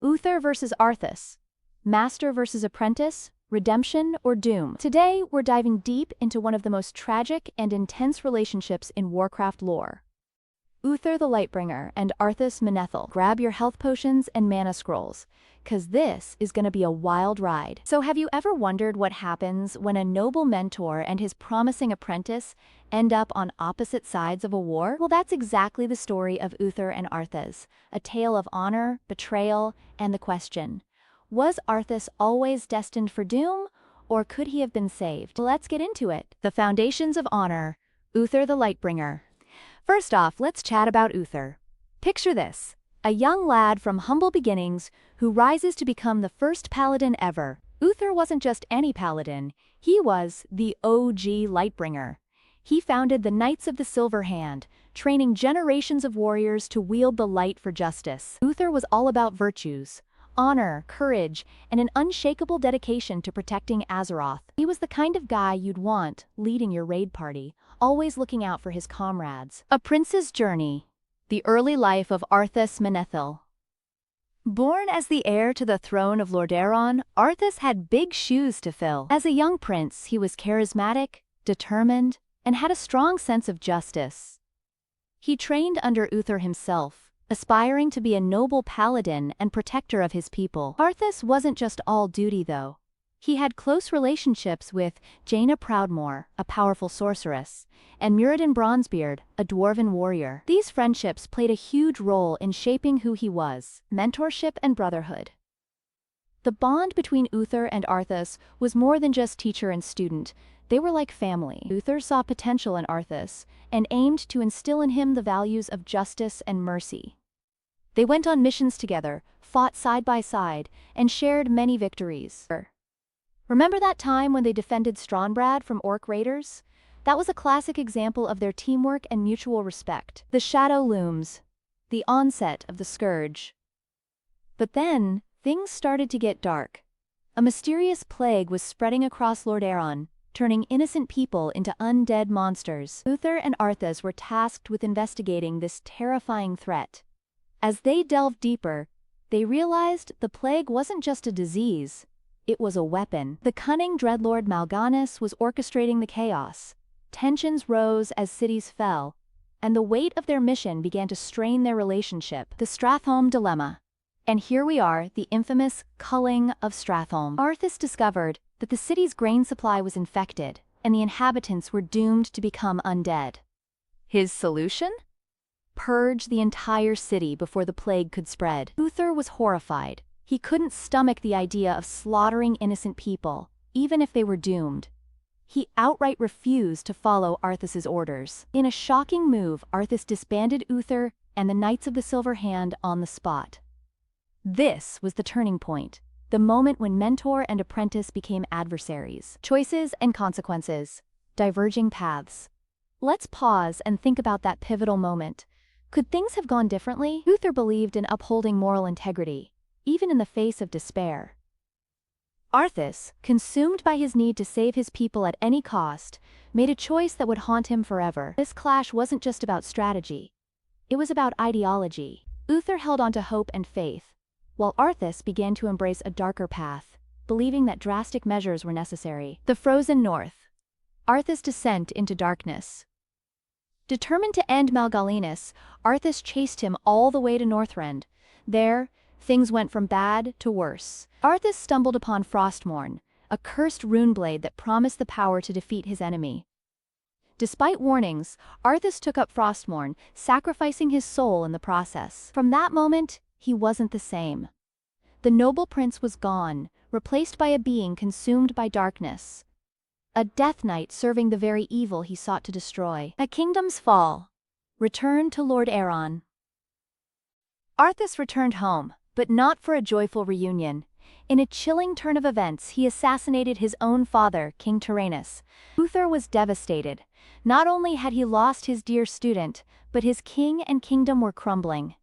Uther versus Arthas. Master versus Apprentice, redemption or doom. Today, we're diving deep into one of the most tragic and intense relationships in Warcraft lore. Uther the Lightbringer and Arthas Menethil. Grab your health potions and mana scrolls, cause this is gonna be a wild ride. So have you ever wondered what happens when a noble mentor and his promising apprentice end up on opposite sides of a war? Well, that's exactly the story of Uther and Arthas, a tale of honor, betrayal, and the question, was Arthas always destined for doom, or could he have been saved? Let's get into it. The foundations of honor, Uther the Lightbringer. First off, let's chat about Uther. Picture this, a young lad from humble beginnings who rises to become the first paladin ever. Uther wasn't just any paladin, he was the OG Lightbringer. He founded the Knights of the Silver Hand, training generations of warriors to wield the light for justice. Uther was all about virtues, honor, courage, and an unshakable dedication to protecting Azeroth. He was the kind of guy you'd want leading your raid party, always looking out for his comrades. A Prince's Journey. The early life of Arthas Menethil. Born as the heir to the throne of Lordaeron, Arthas had big shoes to fill. As a young prince, he was charismatic, determined, and had a strong sense of justice. He trained under Uther himself, aspiring to be a noble paladin and protector of his people. Arthas wasn't just all duty, though. He had close relationships with Jaina Proudmoore, a powerful sorceress, and Muradin Bronzebeard, a dwarven warrior. These friendships played a huge role in shaping who he was, mentorship and brotherhood. The bond between Uther and Arthas was more than just teacher and student. They were like family. Uther saw potential in Arthas and aimed to instill in him the values of justice and mercy. They went on missions together, fought side by side, and shared many victories. Remember that time when they defended Stronbrad from orc raiders? That was a classic example of their teamwork and mutual respect. The shadow looms, the onset of the scourge. But then, things started to get dark. A mysterious plague was spreading across Lordaeron, turning innocent people into undead monsters. Uther and Arthas were tasked with investigating this terrifying threat. As they delved deeper, they realized the plague wasn't just a disease. It was a weapon. The cunning dreadlord Mal'Ganis was orchestrating the chaos. Tensions rose as cities fell, and the weight of their mission began to strain their relationship. The Stratholme Dilemma. And here we are, the infamous culling of Stratholme. Arthas discovered that the city's grain supply was infected, and the inhabitants were doomed to become undead. His solution? Purge the entire city before the plague could spread. Uther was horrified. He couldn't stomach the idea of slaughtering innocent people, even if they were doomed. He outright refused to follow Arthas's orders. In a shocking move, Arthas disbanded Uther and the Knights of the Silver Hand on the spot. This was the turning point, the moment when mentor and apprentice became adversaries. Choices and consequences, diverging paths. Let's pause and think about that pivotal moment. Could things have gone differently? Uther believed in upholding moral integrity, even in the face of despair. Arthas, consumed by his need to save his people at any cost, made a choice that would haunt him forever. This clash wasn't just about strategy. It was about ideology. Uther held on to hope and faith, while Arthas began to embrace a darker path, believing that drastic measures were necessary. The Frozen North. Arthas' descent into darkness. Determined to end Mal'Ganis, Arthas chased him all the way to Northrend. There, things went from bad to worse. Arthas stumbled upon Frostmourne, a cursed runeblade that promised the power to defeat his enemy. Despite warnings, Arthas took up Frostmourne, sacrificing his soul in the process. From that moment, he wasn't the same. The noble prince was gone, replaced by a being consumed by darkness. A Death Knight serving the very evil he sought to destroy. A kingdom's fall. Return to Lordaeron. Arthas returned home, but not for a joyful reunion. In a chilling turn of events, he assassinated his own father, King Tyrannus. Uther was devastated. Not only had he lost his dear student, but his king and kingdom were crumbling.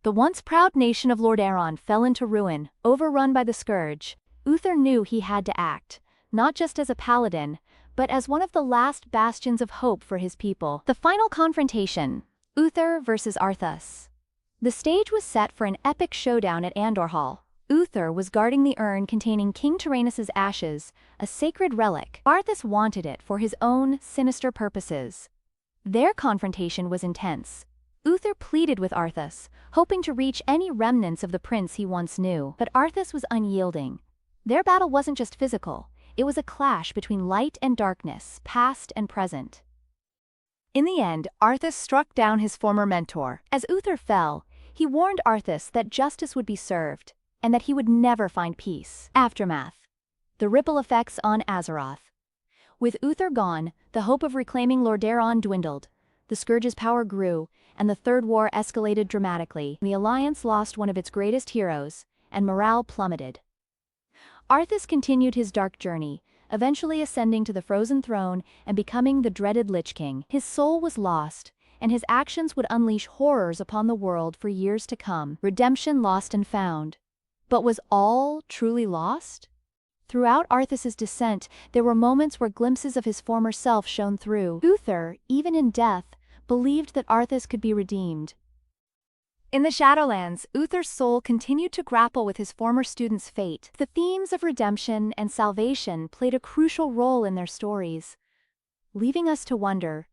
The once proud nation of Lordaeron fell into ruin, overrun by the scourge. Uther knew he had to act, not just as a paladin, but as one of the last bastions of hope for his people. The final confrontation, Uther versus Arthas. The stage was set for an epic showdown at Andor Hall. Uther was guarding the urn containing King Tyrannus's ashes, a sacred relic. Arthas wanted it for his own sinister purposes. Their confrontation was intense. Uther pleaded with Arthas, hoping to reach any remnants of the prince he once knew. But Arthas was unyielding. Their battle wasn't just physical, it was a clash between light and darkness, past and present. In the end, Arthas struck down his former mentor. As Uther fell, he warned Arthas that justice would be served, and that he would never find peace. Aftermath. The ripple effects on Azeroth. With Uther gone, the hope of reclaiming Lordaeron dwindled. The Scourge's power grew, and the Third War escalated dramatically. The Alliance lost one of its greatest heroes, and morale plummeted. Arthas continued his dark journey, eventually ascending to the Frozen Throne and becoming the dreaded Lich King. His soul was lost, and his actions would unleash horrors upon the world for years to come. Redemption lost and found. But was all truly lost? Throughout Arthas's descent, there were moments where glimpses of his former self shone through. Uther, even in death, believed that Arthas could be redeemed. In the Shadowlands, Uther's soul continued to grapple with his former student's fate. The themes of redemption and salvation played a crucial role in their stories, leaving us to wonder,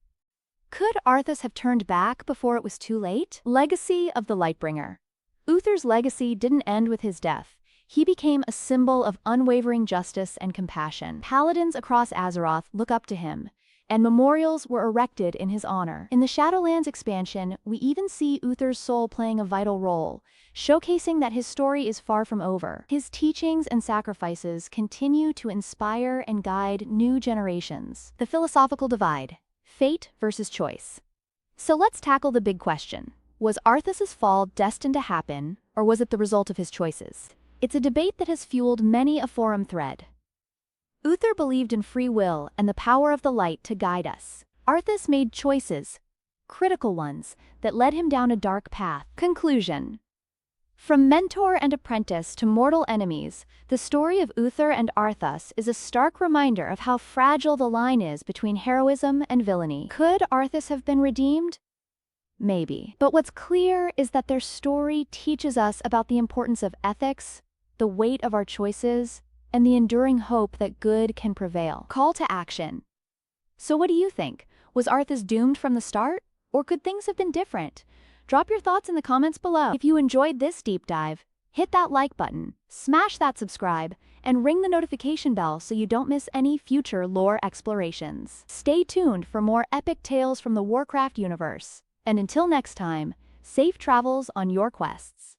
could Arthas have turned back before it was too late? Legacy of the Lightbringer. Uther's legacy didn't end with his death. He became a symbol of unwavering justice and compassion. Paladins across Azeroth look up to him, and memorials were erected in his honor. In the Shadowlands expansion, we even see Uther's soul playing a vital role, showcasing that his story is far from over. His teachings and sacrifices continue to inspire and guide new generations. The philosophical divide. Fate versus choice. So let's tackle the big question. Was Arthas's fall destined to happen, or was it the result of his choices? It's a debate that has fueled many a forum thread. Uther believed in free will and the power of the light to guide us. Arthas made choices, critical ones, that led him down a dark path. Conclusion. From mentor and apprentice to mortal enemies, the story of Uther and Arthas is a stark reminder of how fragile the line is between heroism and villainy. Could Arthas have been redeemed? Maybe. But what's clear is that their story teaches us about the importance of ethics, the weight of our choices, and the enduring hope that good can prevail. Call to action. So what do you think? Was Arthas doomed from the start? Or could things have been different? Drop your thoughts in the comments below. If you enjoyed this deep dive, hit that like button, smash that subscribe, and ring the notification bell so you don't miss any future lore explorations. Stay tuned for more epic tales from the Warcraft universe. And until next time, safe travels on your quests.